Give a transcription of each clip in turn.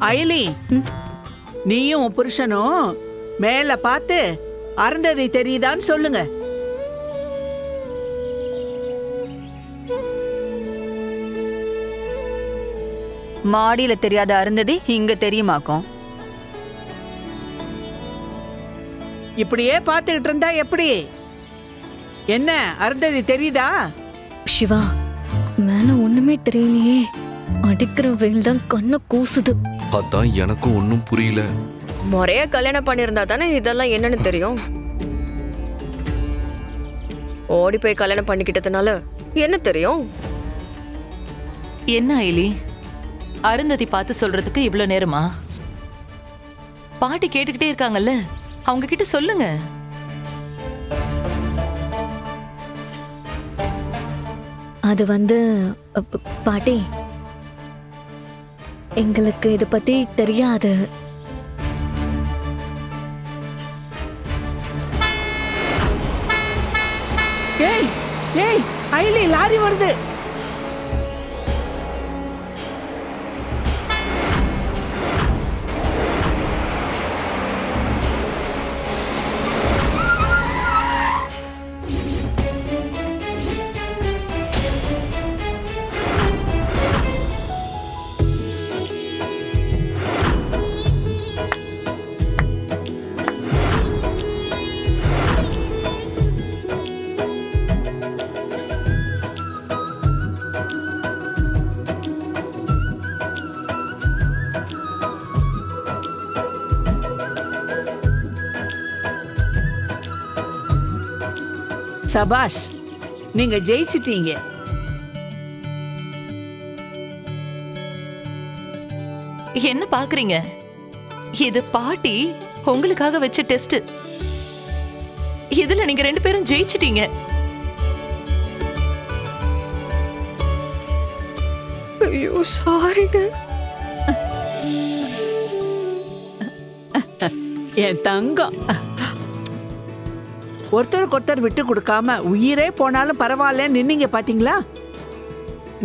அயலி, நீயும் உன் புருஷனும் மேல பார்த்து அருந்ததி தெரியுதான்னு சொல்லுங்க. மாடியில தெரியாத அருந்ததி இங்க தெரியுமாக்கும். இப்படியே பார்த்துக்கிட்டு இருந்தா எப்படி? என்ன அருந்ததி தெரியுதா? சிவா, மேல ஒண்ணுமே தெரியலையே. அடிக்கிற வெயில் தான் கண்ணை கூசுது. அதான் எனக்கும் ஒன்னும் புரியல. முறையா கல்யாணம் பண்ணிருந்தா தானே இதெல்லாம் என்னன்னு தெரியும். ஓடி போய் கல்யாணம் பண்ணிக்கிட்டதுனால என்ன தெரியும்? என்ன ஐலி, அருந்ததி பார்த்து சொல்றதுக்கு இவ்ளோ நேரமா? பாட்டி கேட்டுக்கிட்டே இருக்காங்கல்ல, அவங்க கிட்ட சொல்லுங்க. அது பாட்டி, எங்களுக்கு இத பத்தி தெரியாது. ஏய் ஏய், அயலி, லாரி வருது. சபாஷ், நீங்க ஜெயிச்சிட்டீங்க. என்ன பாக்குறீங்க? இது பாட்டி உங்களுக்காக வச்ச டெஸ்ட். இதுல நீங்க 2 பேரும் ஜெயிச்சிட்டீங்க. ஐயோ, சாரிங்க. என் தங்கம், ஒருத்தருக்கு ஒருத்தர் விட்டு கொடுக்காம உயிரே போனாலும் பரவாயில்ல நின்னீங்க பாத்தீங்களா?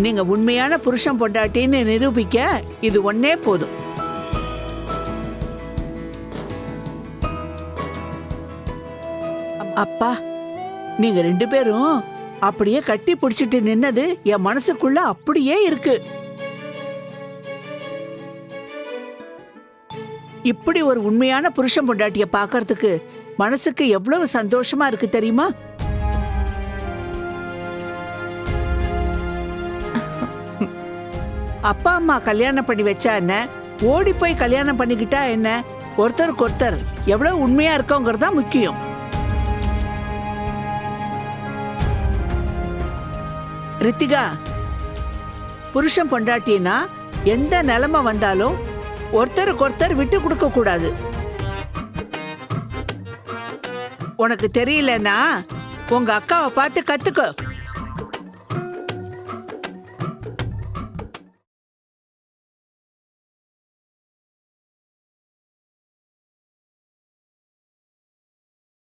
நீங்க உண்மையான புருஷன் பொண்டாட்டின்னு நிரூபிக்க இது ஒன்னே போதும். அப்பா, நீங்க 2 பேரும் அப்படியே கட்டி பிடிச்சிட்டு நின்னது என் மனசுக்குள்ள அப்படியே இருக்கு. இப்படி ஒரு உண்மையான புருஷன் பொண்டாட்டிய பாக்கிறதுக்கு மனசுக்கு எவ்வளவு சந்தோஷமா இருக்கு தெரியுமா? அப்பா அம்மா கல்யாணம் பண்ணி வச்சா என்ன, ஓடி போய் கல்யாணம் பண்ணிக்கிட்டா என்ன, ஒருத்தருக்கு ஒருத்தர் எவ்வளவு உண்மையா இருக்கோங்கிறது தான் முக்கியம். ரித்திகா, புருஷன் பொண்டாட்டினா எந்த நிலைமை வந்தாலும் ஒருத்தருக்கு ஒருத்தர் விட்டு கொடுக்க கூடாது. உனக்கு தெரியலன்னா உங்க அக்காவை பார்த்து கத்துக்கோ.